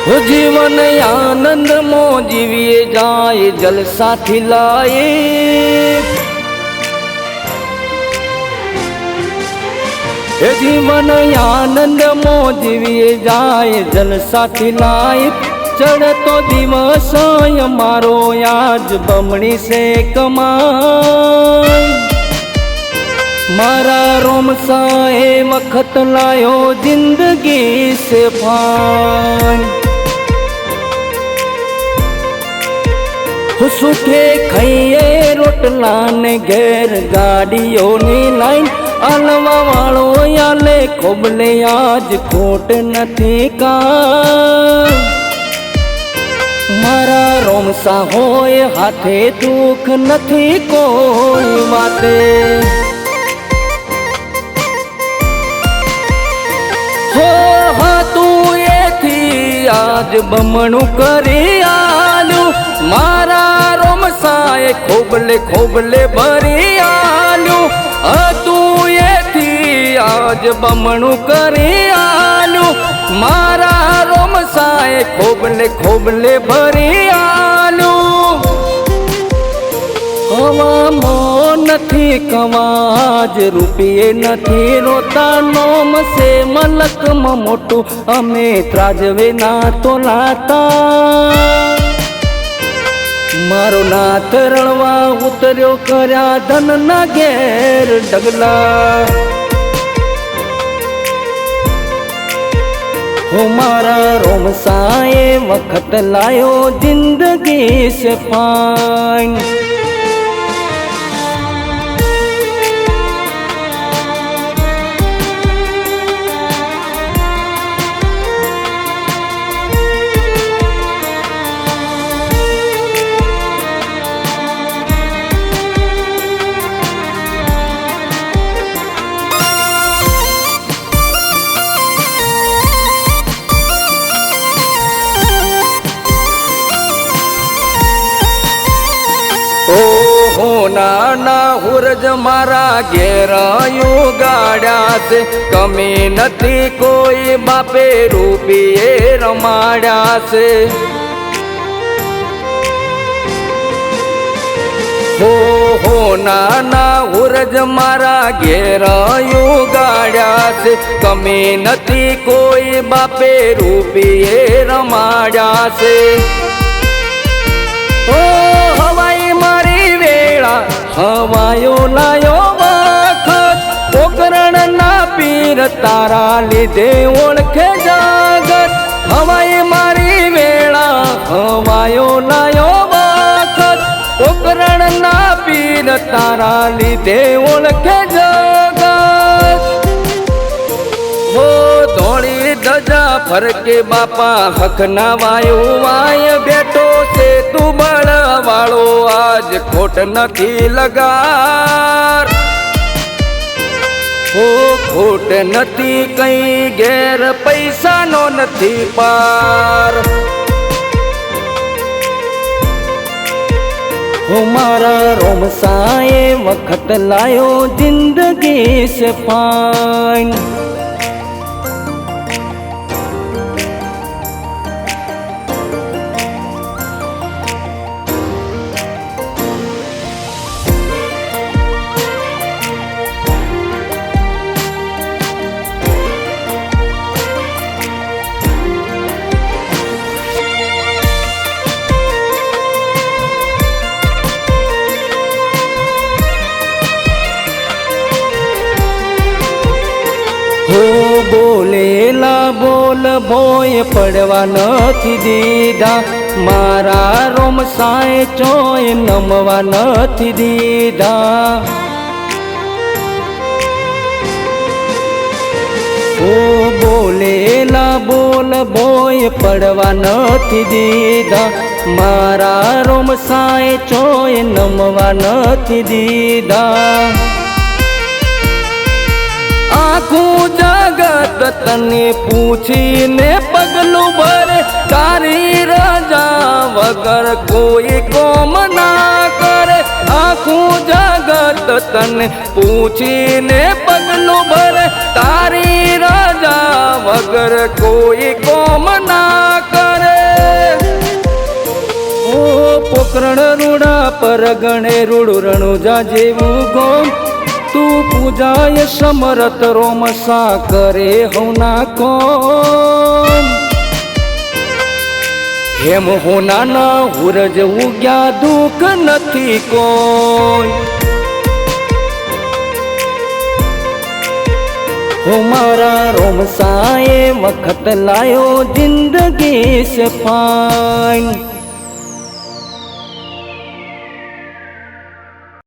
जीवन आनंद मो जीविए जाए जलसा लाए। जीवन आनंद मो जीविए जाए जलसा लाए। चढ़तो दिवस मारो आज बमणी से कमाए। मारा रोम साए वक्त लायो जिंदगी से फान। सुखे खाइए रोटला ने घेर गाड़ियों नी लाइन। आलवा वालो याले खोबले आज खोट नथी का। मारा रोमसा होए हाथे दुख नथी कोई वाते। हो हाँ तू ये थी आज बमणु करी आलू। मारा रोमसाए खोबले खोबले भरी आलू। तू ये थी आज बमणु करी आलू। मारा रोमसाए खोबले खोबले भरी आलू। हवा मो नथी कवाज रुपये नथी रोता नोम से मलक मोटू। अमे त्राजवे ना तो लाता। मारो नाथ रणवा उतर्यो कर्या धन ना घेर डगला। हो मारा रोमसाए वक्त लायो जिंदगी से फाइन। नाना हुरज मारा घेरायू गाड़ा से। कमी नथी कोई बापे रूपिये रमाड़ा से। हो नाना हुरज मारा घेरायू गाड़ा से। कमी नथी कोई बापे रूपिये रमाड़ा से। ओ हवाई मारी वेला हवायो लायो वखत। पोकरण ना पीर तारा लीधे ओळखे जागत। हवाई मारी वेला हवायो लायो वखत। पोकरण ना पीर तारा लीधे ओळखे जागत। हो धोड़ी धजा फरके बापा हक ना वायु वाय बेटो से। तू बड़ वालो आज खोट नथी लगार। हो खोट नथी कई घेर पैसा नो नथी पार। हो मारा रोमसाए वक्त लायो जिंदगी से फाइन। हो बोलेला बोल भोय पड़वा नथी दीधा। मारा रोमसाए चोय नमवा नथी दीधा। हो बोलेला बोल भोय पड़वा नथी दीधा। मारा रोमसाए चोय नमवा नथी दीधा। आखू जगत तने पूछी ने पगलू भर। तारी रजा वगर कोई कोम ना करे। आखू जगत तने पूछी ने पगलू भर। तारी रजा वगर कोई कोम ना करे। પર ગણે રૂડું રણુજા જેવું ગોમ તું પૂજાય સમરત રોમસા કરે હોના કોમ હેમ હોનાના હુરજ ઉગ્યા દુઃખ નથી કોઈ હો મારા રોમસાએ વખત લાયો જિંદગી સે ફાઈન